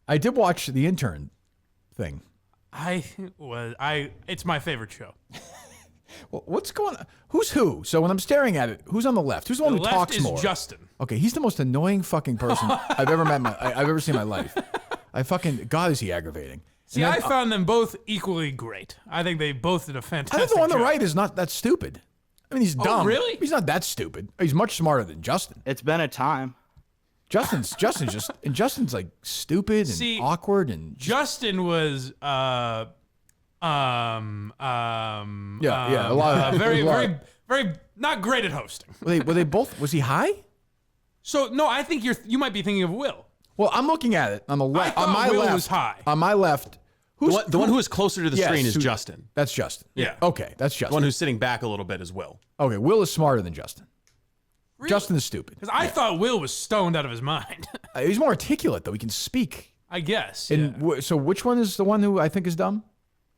I did watch the intern thing. It's my favorite show. Well, what's going on? Who's who? So when I'm staring at it, who's on the left? Who's the one who talks more? The left is Justin. Okay, he's the most annoying fucking person I've ever met. I've ever seen in my life. God, is he aggravating? See, I found them both equally great. I think they both did a fantastic job. I think the one on the right is not that stupid. I mean, he's dumb. Oh, really? He's not that stupid. He's much smarter than Justin. It's been a time. Justin's like stupid and awkward and Justin was a lot of very not great at hosting. Were they both? Was he high? So no, I think you might be thinking of Will. Well, I'm looking at it on the left. I thought Will was high. On my left, the one who is closer to the screen is Justin. That's Justin. Yeah. Okay, that's Justin. The one who's sitting back a little bit is Will. Okay, Will is smarter than Justin. Really? Justin is stupid. Because I thought Will was stoned out of his mind. He's more articulate though. He can speak. I guess. And so which one is the one who I think is dumb?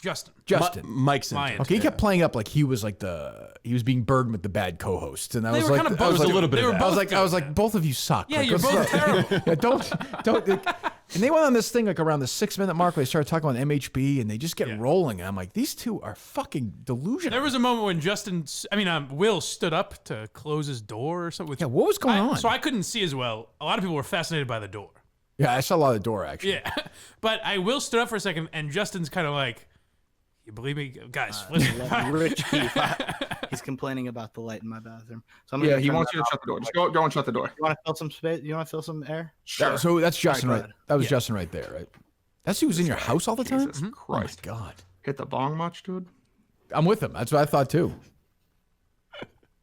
Justin. Mike's intern. Okay, he kept playing up like he was being burdened with the bad co-hosts, and I was like, I was like, both of you suck. Yeah, like, you're both terrible. Yeah, don't. And they went on this thing like around the 6-minute mark where they started talking about MHB, and they just get rolling. And I'm like, these two are fucking delusional. There was a moment when Will stood up to close his door or something. Yeah, what was going on? So I couldn't see as well. A lot of people were fascinated by the door. Yeah, I saw a lot of the door actually. Yeah, but Will stood up for a second, and Justin's kind of like, "You believe me, guys? Listen." Rich Keith, he's complaining about the light in my bathroom. So he wants you to shut the door. Just go and shut the door. You want to fill some space? You want to fill some air? Sure. So that's Justin, right? That was Justin right there, right? That's who was in your house all the time. Jesus Christ! Oh my God! Hit the bong much, dude? I'm with him. That's what I thought too.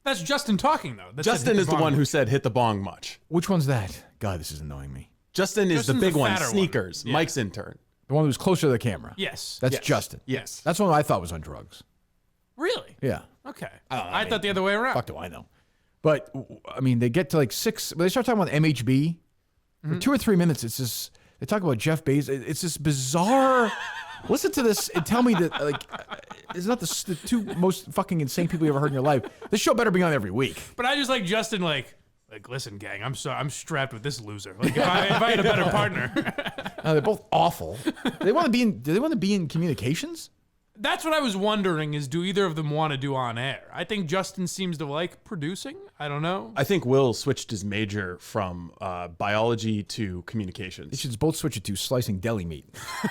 That's Justin talking though. Justin is the one who said hit the bong much. Which one's that? God, this is annoying me. Justin is the big one. Sneakers. Yeah. Mike's intern. The one who's closer to the camera. Yes. That's Justin. Yes. That's one I thought was on drugs. Really? Yeah. Okay. I thought the other way around. Fuck do I know? But I mean, they get to like 6. When they start talking about MHB for 2 or 3 minutes. It's just they talk about Jeff Bezos. It's this bizarre. Listen to this and tell me that like it's not the two most fucking insane people you ever heard in your life. This show better be on every week. But I just like Justin like listen, gang, I'm strapped with this loser. Like if I had a better partner. They're both awful. Do they want to be in communications? That's what I was wondering is do either of them want to do on air? I think Justin seems to like producing. I don't know. I think Will switched his major from biology to communications. They should both switch it to slicing deli meat.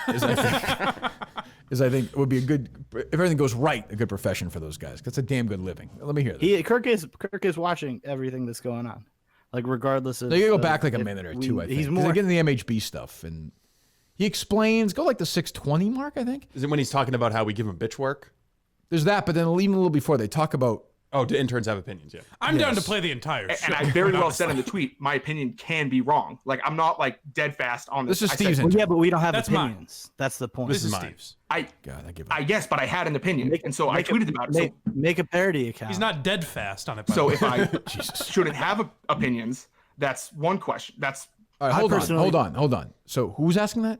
I think it would be if everything goes right, a good profession for those guys. That's a damn good living. Let me hear that. Kirk is watching everything that's going on. Like regardless of. They gotta go back like a minute or two, I think. He's more getting the MHB stuff and he explains, go like the 6:20 mark, I think. Is it when he's talking about how we give him bitch work? There's that, but then even a little before they talk about. Oh, do interns have opinions? Yeah. I'm down to play the entire show. And I very well said in the tweet, my opinion can be wrong. Like I'm not like dead fast on this. This is Steve's. Yeah, but we don't have That's opinions. Mine. That's the point. This is Steve's. I guess, but I had an opinion, and so I tweeted about it. Make a parody account. He's not dead fast on it. So if I shouldn't have opinions, that's one question. That's all right. Hold on. So who's asking that?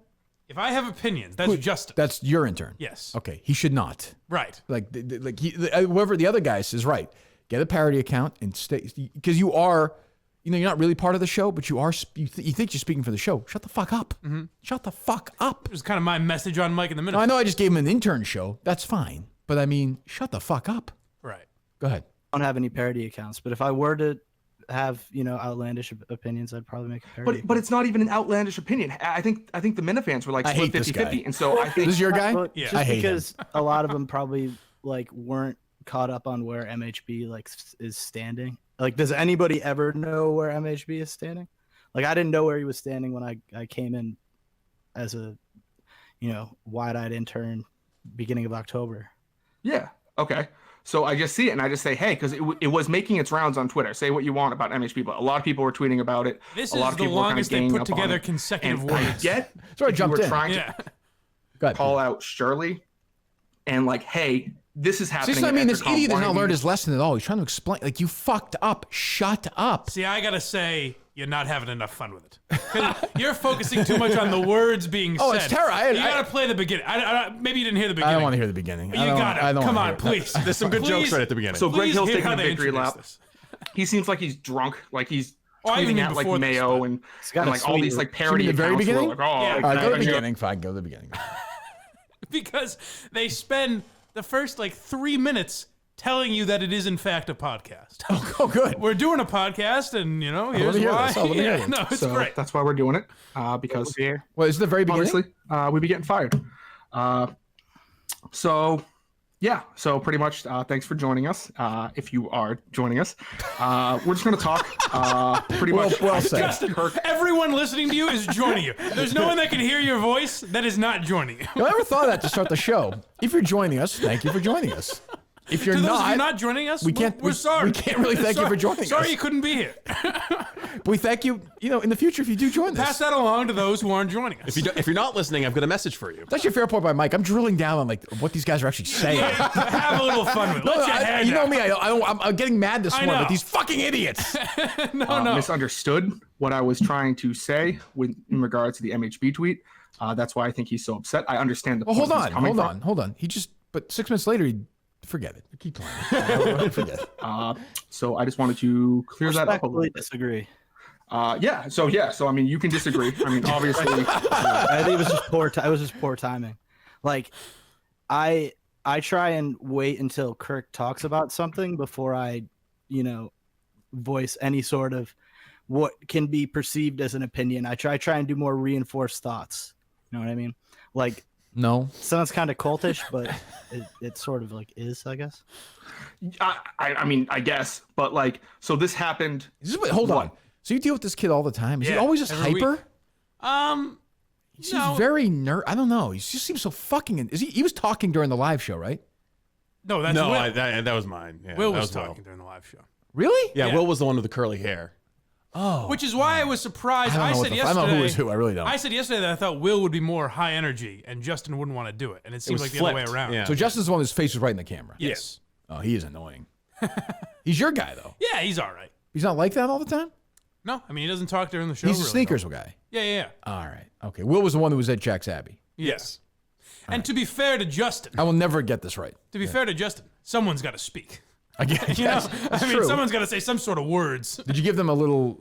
If I have opinions, that's Justin. That's your intern. Yes. Okay. He should not. Right. Whoever the other guy is right. Get a parody account and stay because you are, you're not really part of the show, but you are. You think you're speaking for the show. Shut the fuck up. Mm-hmm. Shut the fuck up. It was kind of my message on Mike in the minute. I know I just gave him an intern show. That's fine. But I mean, shut the fuck up. Right. Go ahead. I don't have any parody accounts, but if I were to have outlandish opinions, I'd probably make a parody. But it's not even an outlandish opinion. I think the Minifans were like split 50-50, and so I think this is your guy. Yeah. Just because a lot of them probably like weren't caught up on where MHB like is standing. Like, does anybody ever know where MHB is standing? Like, I didn't know where he was standing when I came in as a wide-eyed intern beginning of October. Yeah. Okay. So I just see it and I just say, hey, because it was making its rounds on Twitter. Say what you want about MHB, but a lot of people were tweeting about it. This a lot is of the people longest they put together it. consecutive and words. I get so I jumped in. Trying to call out Shirley and like, hey, this is happening. See, I mean, this idiot has not learned his lesson at all. He's trying to explain, like, you fucked up. Shut up. See, I gotta say, you're not having enough fun with it. You're focusing too much on the words being said. Oh, it's terrible. You gotta play the beginning. Maybe you didn't hear the beginning. I don't want to hear the beginning. You got it. Come on, please. There's some good jokes right at the beginning. So Greg Hill's taking a victory lap. He seems like he's drunk. Like he's Oh, I even tweeting mean at like before this, Mayo but- and got a like all sweet- these like You mean parody the very accounts were beginning? like, oh, Yeah. All right, go to the I- beginning. Fine, go to the beginning. Because they spend the first like 3 minutes telling you that it is in fact a podcast. Oh, good. We're doing a podcast, and here's let me hear why. this. Oh, let me hear this. No, it's so great. that's why we're doing it because Here. Well, is it the very beginning? obviously we'd be getting fired. So yeah, so pretty much thanks for joining us. If you are joining us, we're just going to talk pretty much. Well said. Justin, everyone listening to you is joining you. There's no one that can hear your voice that is not joining you. I never thought of that to start the show. If you're joining us, thank you for joining us. If you're To those of you not, not joining us, we can't- we're we- sorry. we can't really thank you for joining Sorry us. you couldn't be here. we thank you. In the future, if you do join Pass us. that along to those who aren't joining us. If you're not listening, I've got a message for you. That's actually a fair point by Mike. I'm drilling down on like what these guys are actually saying. Have a little fun with it. No, Let your hair you know down. me. I'm getting mad this I morning know. with these fucking idiots. No. Misunderstood what I was trying to say in regards to the MHB tweet. That's why I think he's so upset. I understand the Well, point hold he's coming on. But 6 minutes later, he forget it. Keep playing. Forget it. from. So I just wanted to clear that up a little Respectfully bit. disagree. So I mean, you can disagree. I mean, obviously, I think it was just poor. It was just poor timing. Like, I try and wait until Kirk talks about something before I, voice any sort of what can be perceived as an opinion. I try and do more reinforced thoughts. You know what I mean? Like, No. sounds kind of cultish, but it sort of like is, I guess. I mean, I guess, but like, so this happened. Hold on. What? So you deal with this kid all the time? Is he Yeah, always just every week. hyper? He seems No. very I don't know. He just seems so fucking. He was talking during the live show, right? No, that's No, Will. that was mine. Yeah, Will that was Will. talking during the live show. Really? Yeah, Yeah. Will was the one with the curly hair. Oh. Which is why I was surprised. I I don't know said I yesterday. don't know who is who. I really don't. I said yesterday that I thought Will would be more high energy and Justin wouldn't want to do it, and it seems was like the other way flipped. around. Yeah. So Justin's the one whose face was right in the camera. Yes. Oh, he is annoying. He's your guy though. Yeah, he's all right. He's not like that all the time. No, I mean he doesn't talk during the show. He's a really, sneakers guy. though. Yeah. All right. Okay. Will was the one who was at Jack's Abbey. Yes. And to be fair to Justin, I will never get this right. someone's got to speak. I guess. You know, That's I mean, true. someone's got to say some sort of words. Did you give them a little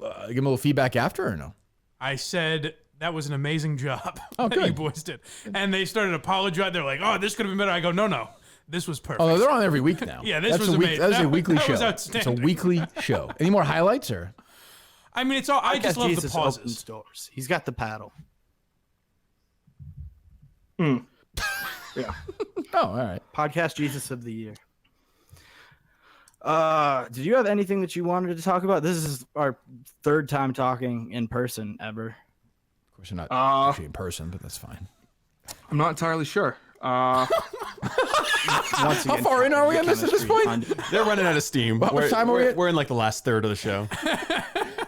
feedback after or no? I said that was an amazing job Oh, that you good. boys did, and they started apologizing. They're like, "Oh, this could have been better." I go, "No, this was perfect." Oh, they're on every week now. Yeah, this That's was a week. amazing. That is a That- weekly that show. was It's a outstanding. weekly show. Any more highlights or? I mean, it's all. I just Podcast love the Jesus opens pauses. doors. He's got the paddle. Yeah. Oh, all right. Podcast Jesus of the year. Did you have anything that you wanted to talk about? This is our third time talking in person ever. Of course, you're not Uh, actually in person, but that's fine. I'm not entirely sure. Once How again, far in are we on this at this chemistry point? They're running out of steam. How much time are we at? We're in like the last third of the show.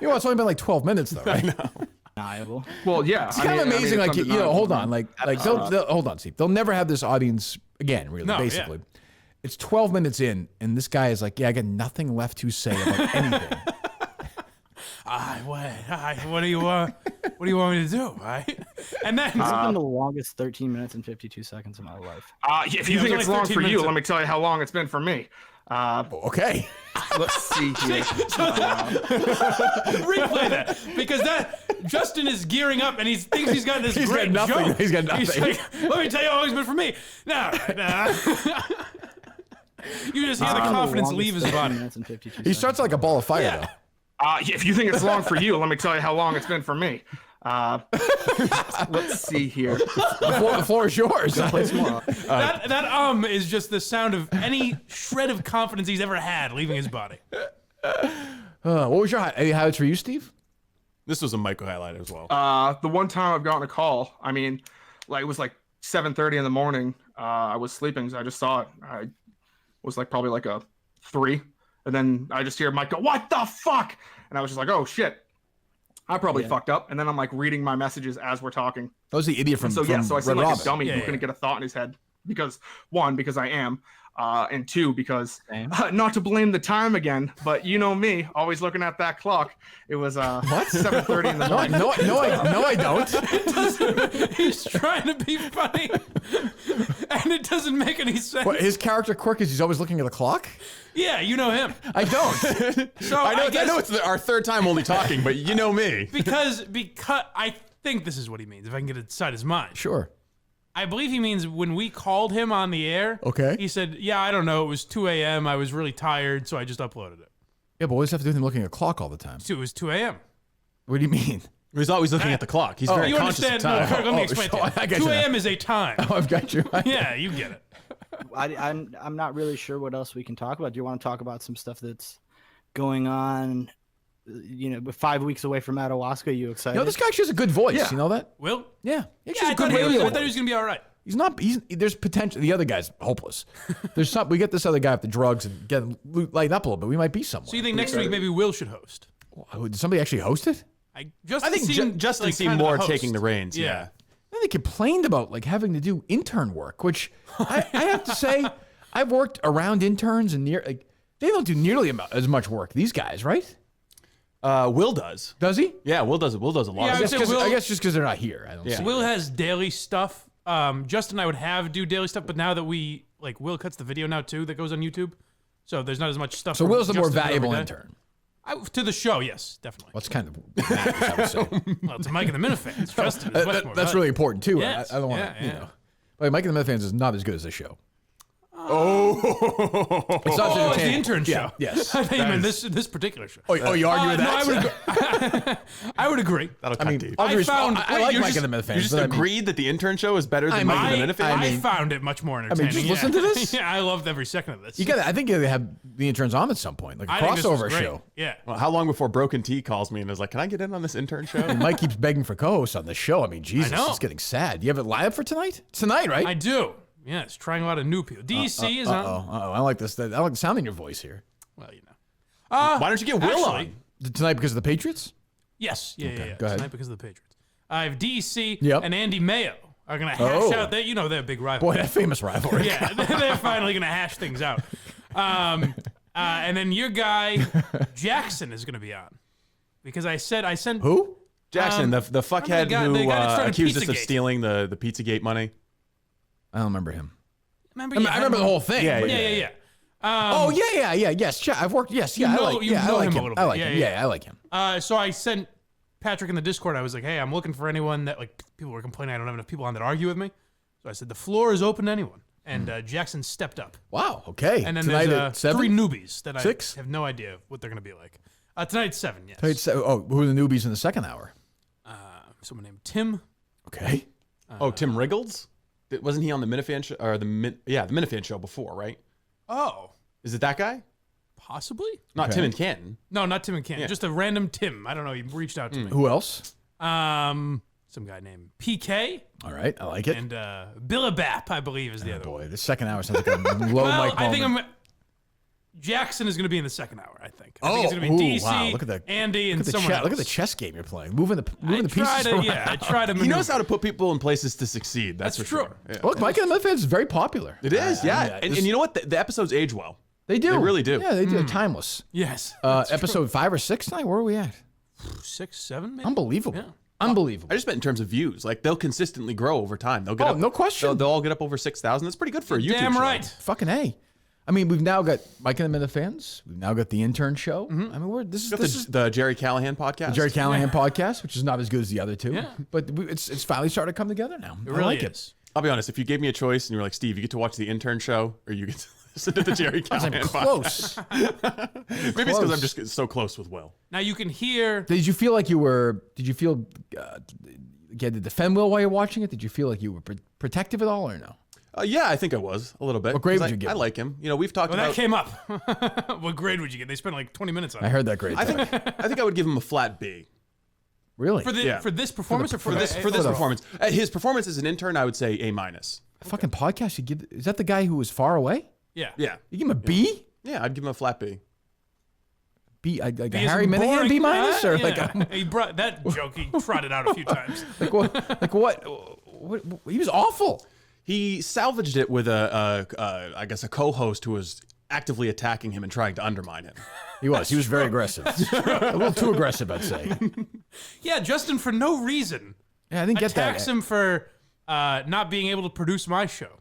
You know, it's only been like 12 minutes though, right? undeniable. Well, yeah. It's kind of amazing. Like, it's hold undeniable. on. Like they'll hold on, Steve. They'll never have this audience again, really, No, yeah. basically. It's 12 minutes in, and this guy is like, yeah, I got nothing left to say about anything. What do you want me to do? Right? And then This has been the longest 13 minutes and 52 seons of my life. If you Yeah, it think was it's only long 13 for you, minutes let in. me tell you how long it's been for me. Okay. Let's see here. replay that because that Justin is gearing up and he thinks he's got this He's got great nothing. joke. He's got nothing. like, let me tell you how long it's been for me. No. You just hear the confidence leave his 13 body. minutes and 52 He starts like a ball of fire, Yeah. though. If you think it's long for you, let me tell you how long it's been for me. Let's see here. The floor is yours. Play some more. That is just the sound of any shred of confidence he's ever had leaving his body. What was your any highlights for you, Steve? This was a Michael highlight as well. The one time I've gotten a call, I mean, like it was like 7:30 in the morning. I was sleeping, so I just saw it. I was like probably like a 3, and then I just hear Mike go, "What the fuck?" And I was just like, "Oh shit, I probably fucked up." And then I'm like reading my messages as we're talking. That was the idiot from So yeah, so I Red seem like Robin. a dummy Yeah, who yeah. couldn't get a thought in his head because 1, because I am, and 2, because Same. not to blame the time again, but you know me, always looking at that clock. It was 7:30 in the No, morning. I don't. He's trying to be funny, and it It doesn't make any sense. What, his character quirk is he's always looking at the clock? Yeah, you know him. I don't. So I know guess it's our third time only talking, but you know me. because I think this is what he means. If I can get inside his mind, Sure. I believe he means when we called him on the air. Okay. He said, "Yeah, I don't know. It was 2 a.m. I was really tired, so I just uploaded it." Yeah, but what does it have to do with him looking at the clock all the time? It was 2 a.m. What do you mean? He's always looking at the clock. He's very You conscious understand? of time. No, Kirk, let me explain so to you. I get 2 you now. a.m. is a time. Oh, I've got you. Yeah, you get it. I'm not really sure what else we can talk about. Do you want to talk about some stuff that's going on? You know, 5 weeks away from Madawaska, you excited? You know, this guy actually has a good voice. Yeah. You know that? Will? Yeah. He actually Yeah, has a good radio I thought he voice. was gonna be all right. He's not. There's potential. The other guy's hopeless. There's some. We get this other guy off the drugs and get him lighten up a little bit. We might be somewhere. So you think next week maybe Will should host? Did somebody actually host it? I think Justin seemed kinda more the host. taking the reins. Yeah. Then they complained about like having to do intern work, which I have to say, I've worked around interns and they don't do nearly as much work. These guys, right? Will does. Does he? Yeah, Will does. Will does a lot. Yeah, of I would stuff. say Will- I guess just because they're not here. I don't Yeah. see. Will has daily stuff. Justin and I would do daily stuff, but now that Will cuts the video now too that goes on YouTube, so there's not as much stuff. So from Will's the more Justin every valuable day. intern. To the show, yes, definitely. What's kind of matters, I would say. Well, to Mike and the Minifans, Justin is much more. That's really important too. Yes. I don't want Yeah, to, you yeah. know. But Mike and the Minifans is not as good as this show. Oh. It's not as Oh, it's the entertaining. intern show. Yeah, yes. I think you meant this particular show. Oh, you argue with No, that? I would agree. That'll cut deep. All due I respect, found- I wait, like you're Mike just- and the Minifans. You just but I mean- agreed that the intern show is better than Mike and the Minifans? I found it much more entertaining. just yeah. listen to this? Yeah, I loved every second of this. I think you gotta have the interns on at some point, like a I think this was crossover great. show. Yeah. Well, how long before Broken T calls me and is like, "Can I get in on this intern show?" And Mike keeps begging for co-hosts on the show. I mean, Jesus, I know. it's getting sad. You have it live for tonight? It's tonight, right? I do. Yes, trying a lot of new people. DC is on. I like this. I like the sound in your voice here. Well, you know. Why don't you get Will Actually, on? Tonight because of the Patriots? Yes. Yeah. go ahead. Tonight because of the Patriots. I have DC Yep. and Andy Mayo are going to hash out that. You know, they're a big rival. Boy, that famous rivalry. Yeah, they're finally going to hash things out. And then your guy, Jackson, is going to be on. Because I sent. Who? Jackson, the fuckhead the guy who that started accused us of Pizzagate. stealing the Pizzagate money. I don't remember him. Remember, I remember the whole thing. Yeah, but- Yeah. Oh yeah. Yes. I've worked. Yes. Yeah. You know- I like. you Yeah. I know like him a him. little I bit. like Yeah, him. yeah. Yeah. I like him. So I sent Patrick in the Discord. I was like, hey, I'm looking for anyone that people were complaining I don't have enough people on that argue with me. So I said the floor is open to anyone. And Jackson stepped up. Wow. Okay. And then tonight there's at 7. 3 newbies that 6? I have no idea what they're going to be like. Tonight at 7, yes. Who are the newbies in the second hour? Someone named Tim. Okay. Tim Riggles? Wasn't he on the Minifan show or the Minifan show before, right? Oh, Is it that guy? possibly? Not Okay. Tim and Canton. No, not Tim and Ken. Yeah. Just a random Tim. I don't know. He reached out to me. Who else? Some guy named PK All right. I like it. and Billabap, I believe, is the other one. Boy, the second hour sounds like a low Well, mic I think moment. Jackson is going to be in the second hour. I think. I Oh, think it's going to be ooh, DC, wow. Look at the Andy, and Look at, someone else. look at the chess game you're playing. Moving the pieces around. I try to. He knows how to put people in places to succeed. That's That's for true. sure. Yeah. Look, Mike and the Minifans is very popular. It is, yeah. yeah, And this- you know what? The episodes age well. They do. They really do. Yeah, they do. They're timeless. Yes. Episode 5 or 6 tonight. Where are we at? 6, 7, maybe. Unbelievable. Yeah. Unbelievable. I just meant in terms of views. Like they'll consistently grow over time. They'll get Oh, up, no question. They'll all get up over 6,000. That's pretty good for a YouTube Damn show. right. Fucking A. I mean, we've now got Mike and the Minifans. We've now got the Intern Show. I mean, this Got is the Jerry Callahan podcast. the Jerry Callahan podcast, which is not as good as the other two. Yeah. But it's finally starting to come together now. It I really like is. I'll be honest. If you gave me a choice and you were like, Steve, you get to watch the Intern Show or you get to listen to the Jerry I'm Callahan podcast. close. Maybe it's because I'm Close. just so close with Will. Now you can hear. Did you feel like you were? Did you feel you had to defend Will while you're watching it? Did you feel like you were protective at all, or no? Yeah, I think I was a little bit. What grade 'cause would you give I him? like him. You know, we've talked Well, that about. came up. What grade would you get? They spent like 20 minutes on I it. heard that grade. I think I would give him a flat B really. For this performance or for this overall? performance. His performance as an intern, I would say A minus. fucking podcast. You give? Is that the guy who was far away? Yeah. Yeah, You give him a B? yeah, I'd give him a flat B. B like a He Harry is Minihane boring. B minus or like Yeah. He brought that joke. He trotted out a few times. like what? Like what? He was awful. He salvaged it with I guess a co-host who was actively attacking him and trying to undermine him. He was. He was very aggressive. A little too aggressive, I'd say. Yeah, Justin, for no reason, Yeah, I didn't get that. attacks him for not being able to produce my show.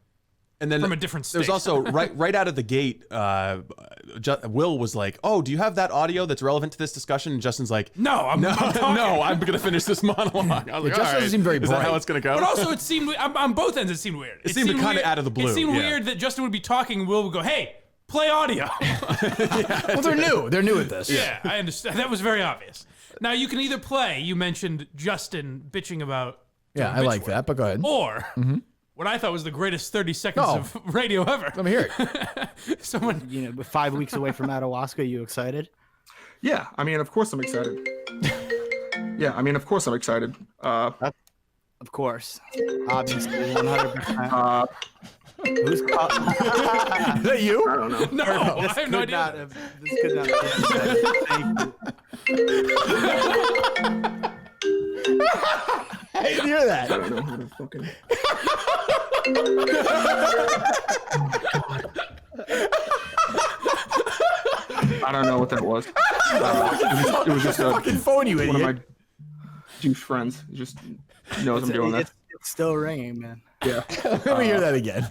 And then from a different state. There's also right out of the gate, Will was like, "Oh, do you have that audio that's relevant to this discussion?" And Justin's like, No, I'm talking. no, I'm going to finish this monologue. I was like, Justin "All right, doesn't seem very is that how bright. it's going to go?" But also, it seemed on both ends. It seemed weird. It seemed kinda weird- out of the blue, It seemed yeah. weird that Justin would be talking, and Will would go, "Hey, play audio." Well, they're new. They're new at this. Yeah, I understand. That was very obvious. Now you can either play. You mentioned Justin bitching about. Yeah, I like that, but go ahead. Or what I thought was the greatest 30 seconds No. of radio ever. Let me hear it. Someone. You know, 5 weeks away from Madawaska, you excited? Yeah, I mean, of course I'm excited. Yeah, I mean, of course I'm excited. Of course. Obviously, 100%. Who's Is that you? I don't know. No, I have no idea. This could not have been Thank you. I didn't hear that. I don't know how to fucking. I don't know what that was. It was just Fucking phone, you one of idiot. my douche friends. He just knows I'm doing that. It's still ringing, man. Yeah. Let me hear that again.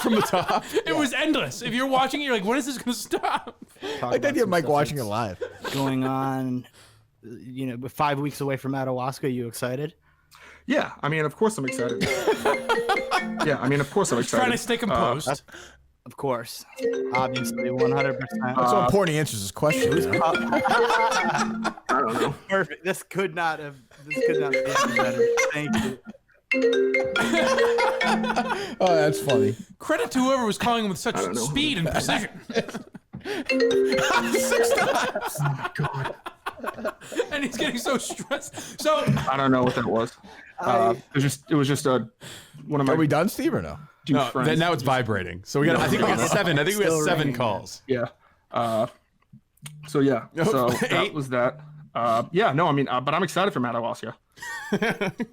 From the top. It was endless. If you're watching it, you're like, when is this going to stop? Talk Like that about idea of some Mike stuff watching it that's live. going on. You know, 5 weeks away from Madawaska, you excited? Yeah, I mean, of course I'm excited. Yeah, I mean, of course I'm excited. Trying to stay composed. Of course. Obviously, 100%. That's so important he answers his question. I don't know. Perfect. This could not have been better. Thank you. Oh, that's funny. Credit to whoever was calling him with such don't know. speed and precision. 6 times. And he's getting so stressed. So I don't know what that was. It was just one of my Are we done, Steve, or no? douche No, friends. now it's vibrating. So we got. I think we got 7. I think we got Still 7 ringing. calls. Yeah. So yeah. So that 8. was that. Yeah. No. I mean, but I'm excited for Madawaska.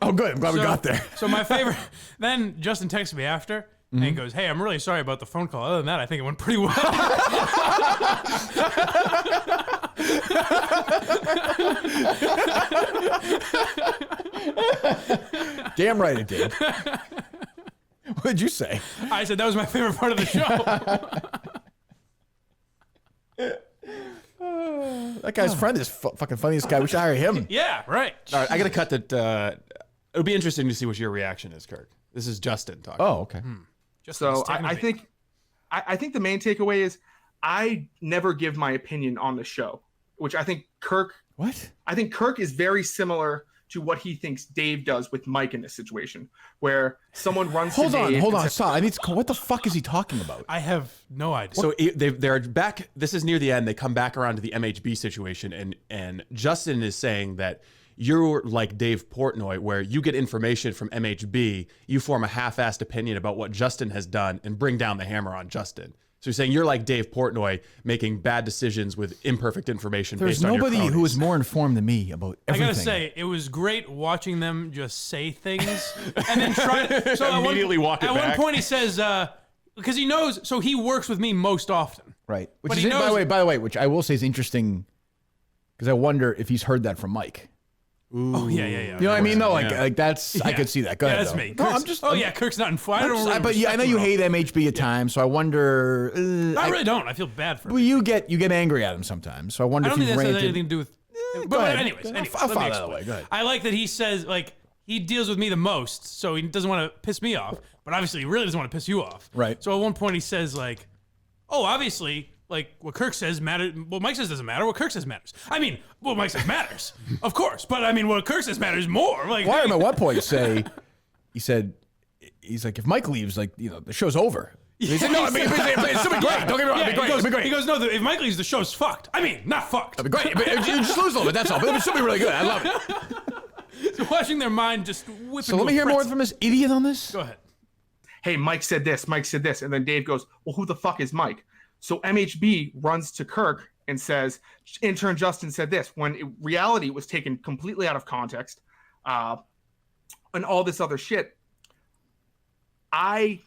Oh, good. I'm glad we got there. So my favorite. Then Justin texted me after and he goes, "Hey, I'm really sorry about the phone call. Other than that, I think it went pretty well." Damn right it did. What did you say? I said that was my favorite part of the show. That guy's friend is fucking funniest guy. We should hire him. Yeah, right. All right, I got to cut that. It'll be interesting to see what your reaction is, Kirk. This is Justin talking. Oh, okay. Justin's So taking I me. think, I think the main takeaway is I never give my opinion on the show, which I think Kirk is very similar to what he thinks Dave does with Mike in this situation, where someone runs. Hold to on, Dave hold and on. says, Stop. I need to call. What the fuck is he talking about? I have no idea. So they're back. This is near the end. They come back around to the MHB situation, and Justin is saying that you're like Dave Portnoy, where you get information from MHB, you form a half-assed opinion about what Justin has done, and bring down the hammer on Justin. So he's saying you're like Dave Portnoy, making bad decisions with imperfect information. There's based on your nobody who cronies. is more informed than me about I everything. gotta say, it was great watching them just say things and then try to so Immediately walk it At back. one point, he says, because he knows, so he works with me most often. right? Which But is he by knows- the way, which I will say is interesting because I wonder if he's heard that from Mike. Oh yeah. You know what I mean? Though, Yeah. like that's I Yeah. could see that. Go Yeah, ahead. that's though. me. No, Kirk's, I'm just. Oh yeah, Kirk's not informed. I don't really But yeah, I know respect you him hate at all. MHB at times, so I wonder. I really don't. I feel bad for him. Well, you get angry at him sometimes, so I wonder I don't if think you've that has ranted. anything to do with. go But ahead. anyways, I'll let me follow that explain. way. Go ahead. I like that he says like he deals with me the most, so he doesn't want to piss me off. But obviously, he really doesn't want to piss you off. Right. So at one point, he says like, "Oh, obviously." Like what Kirk says matters. What Mike says doesn't matter. What Kirk says matters. I mean, what Mike says matters, of course. But I mean, what Kirk says matters more. Like, Well, I remember at one point he's like, if Mike leaves, like, you know, the show's over. He said, no, it's still be great. Don't get me wrong, yeah, it'll be great. It'll be great. he goes, no. If Mike leaves, the show's fucked. I mean, not fucked. It'll be great. But you just lose a little bit, that's all. But it'll still be really good. I love it. So watching their mind just whip. So let me hear more from this idiot on this. Go ahead. hey, Mike said this, and then Dave goes, well, who the fuck is Mike? So MHB runs to Kirk and says, intern Justin said this, when in reality was taken completely out of context, and all this other shit. I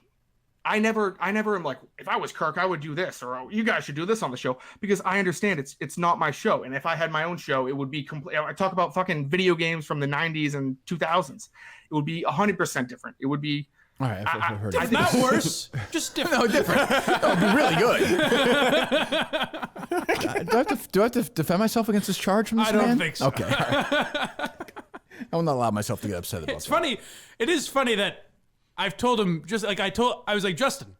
never am like, if I was Kirk, I would do this, or oh, you guys should do this on the show, because I understand it's not my show. And if I had my own show, it would be complete. I talk about fucking video games from the 90s and 2000s. It would be 100% different. It would be All right, I've heard it. Not worse, just different. No, different. That would be really good. Do I have to defend myself against this charge from this I man? don't think so. Okay. All right. I will not allow myself to get upset about It's that. funny. It is funny that I've told him I was like, Justin,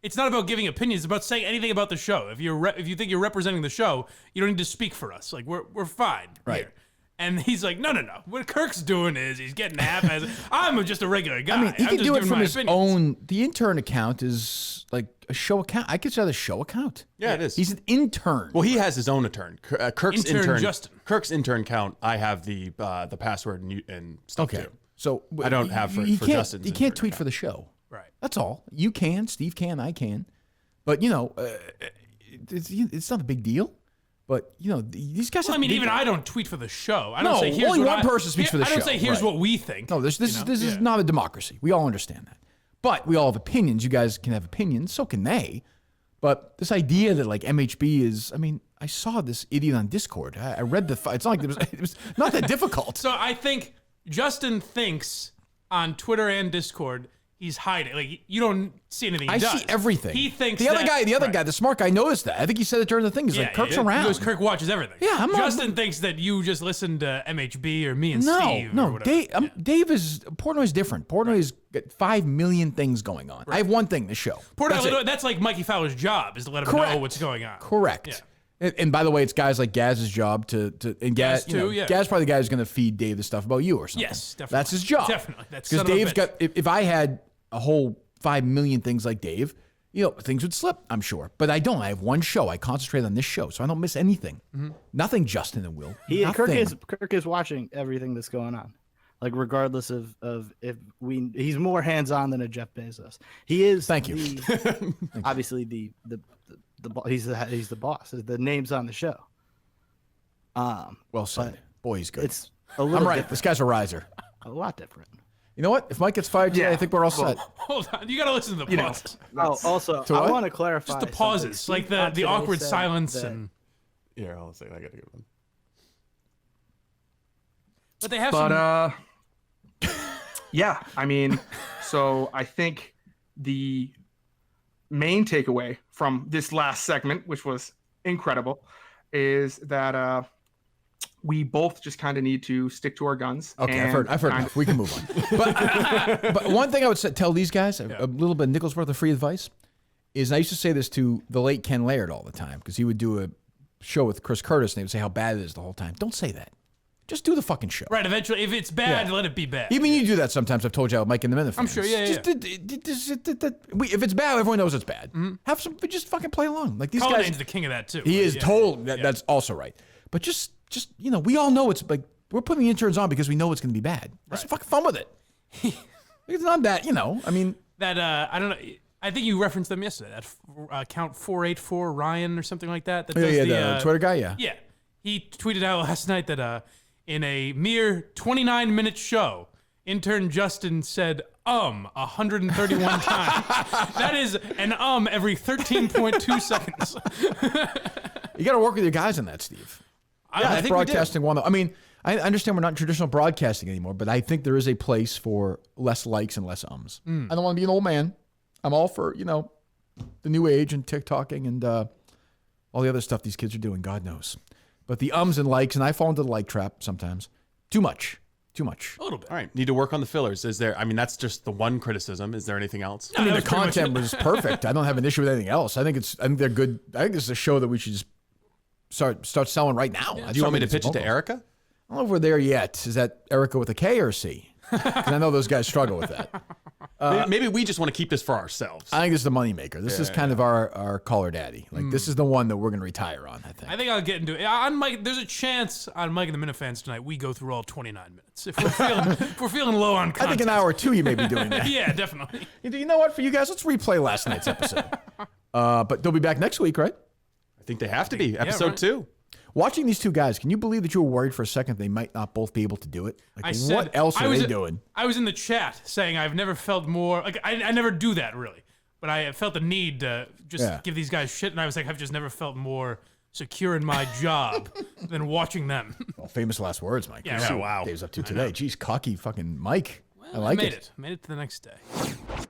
it's not about giving opinions. It's about saying anything about the show. If you think you're representing the show, you don't need to speak for us. Like we're fine. Right. Here. And he's like, no. What Kirk's doing is he's getting half as I'm just a regular guy. I mean, he I'm can just do it giving from my his opinions. own. The intern account is like a show account. I consider that a show account. Yeah, it is. He's an intern. Well, he has his own intern. Kirk's Intern Justin. Kirk's intern account. I have the password and stuff okay. too. So I don't have for Justin's You can't intern tweet account. for the show. Right. That's all. You can. Steve can. I can. But it's not a big deal. But these guys. Well, I mean, even I don't tweet for the show. I don't No, say here's only what one person speaks for the I don't show, say here's right. what we think. No, this is Yeah. not a democracy. We all understand that. But we all have opinions. You guys can have opinions. So can they. But this idea that like MHB is, I mean, I saw this idiot on Discord. I read it's not like it was not that difficult. So I think Justin thinks on Twitter and Discord he's hiding. Like you don't see anything. He I does. see everything. He thinks the other guy, right. the smart guy, noticed that. I think he said it during the thing. He's like, Kirk's around. He goes, Kirk watches everything. Yeah, I'm not- Justin thinks that you just listen to MHB or me and Steve. or No, whatever. Dave is Portnoy's different. Portnoy's got 5 million things going on. I have one thing to show. That's like Mikey Fowler's job is to let him know what's going on. Correct. Yeah. And by the way, it's guys like Gaz's job to and Gaz too, yeah. Gaz probably the guy who's going to feed Dave the stuff about you or something. Yes, definitely. That's his job. Definitely. That's because son of a Dave's bitch. got. If I had a whole 5 million things like Dave, things would slip. I'm sure, but I don't. I have one show. I concentrate on this show, so I don't miss anything. Mm-hmm. Nothing. Justin and Will. Kirk is watching everything that's going on, like regardless of if he's more hands on than a Jeff Bezos. He is. Thank you. Obviously, he's the boss. The name's on the show. Well said. Boy, he's good. It's a little. I'm right. different. This guy's a riser. A lot different. You know what? If Mike gets fired today, I think we're all set. Hold on, you got to listen to the pauses. Also, To I what? want to clarify Just the pauses, something. like Steve the on awkward today said silence, that- and Here, I'll say I gotta give them. but they have But some. yeah, I mean, so I think the main takeaway from this last segment, which was incredible, is that we both just kind of need to stick to our guns. Okay, and I've heard kind enough. We can move on. But one thing I would tell these guys, a little bit of Nichols worth of free advice, is I used to say this to the late Ken Laird all the time because he would do a show with Chris Curtis and they would say how bad it is the whole time. Don't say that. Just do the fucking show. Right, eventually, if it's bad, Yeah. let it be bad. Even you do that sometimes. I've told you how Mike and the Minute I'm sure, yeah. If it's bad, everyone knows it's bad. Have some, just fucking play along. Like these Cullinane's guys, the king of that too. he is Yeah. told that's also right. But just we all know it's like we're putting the interns on because we know it's going to be bad. Have some fucking fun with it. It's not that I mean, That I don't know. I think you referenced them yesterday. That account 484 Ryan or something like that. That does the Twitter guy, yeah. Yeah, he tweeted out last night that in a mere 29-minute show, intern Justin said 131 times. That is an every 13.2 seconds. You got to work with your guys on that, Steve. I think broadcasting one. I mean, I understand we're not in traditional broadcasting anymore, but I think there is a place for less likes and less ums. I don't want to be an old man. I'm all for the new age and TikToking and all the other stuff these kids are doing. God knows, but the ums and likes, and I fall into the like trap sometimes. Too much. A little bit. All right, need to work on the fillers. Is there? I mean, that's just the one criticism. Is there anything else? I mean, that the was pretty content was perfect. I don't have an issue with anything else. I think they're good. I think this is a show that we should just start selling right now. Do you want me to pitch it to Erica? I don't know if we're there yet. Is that Erica with a K or a C? Because I know those guys struggle with that. Maybe we just want to keep this for ourselves. I think this is the moneymaker. This is kind of our caller daddy. Like this is the one that we're going to retire on, I think. I think I'll get into it. On Mike, there's a chance on Mike and the Minute Fans tonight we go through all 29 minutes. If we're feeling low on content. I think an hour or two you may be doing that. Yeah, definitely. You know what? For you guys, let's replay last night's episode. But they'll be back next week, right? I think they have to be. Episode right. 2. Watching these two guys, can you believe that you were worried for a second they might not both be able to do it? Like, I said, what else are they doing? I was in the chat saying I've never felt more like I never do that really, but I felt the need to just give these guys shit, and I was like, I've just never felt more secure in my job than watching them. Well, famous last words, Mike. Yeah, You see right. what Wow. Dave's up to today. Jeez, cocky fucking Mike. I like made it. Made it to the next day.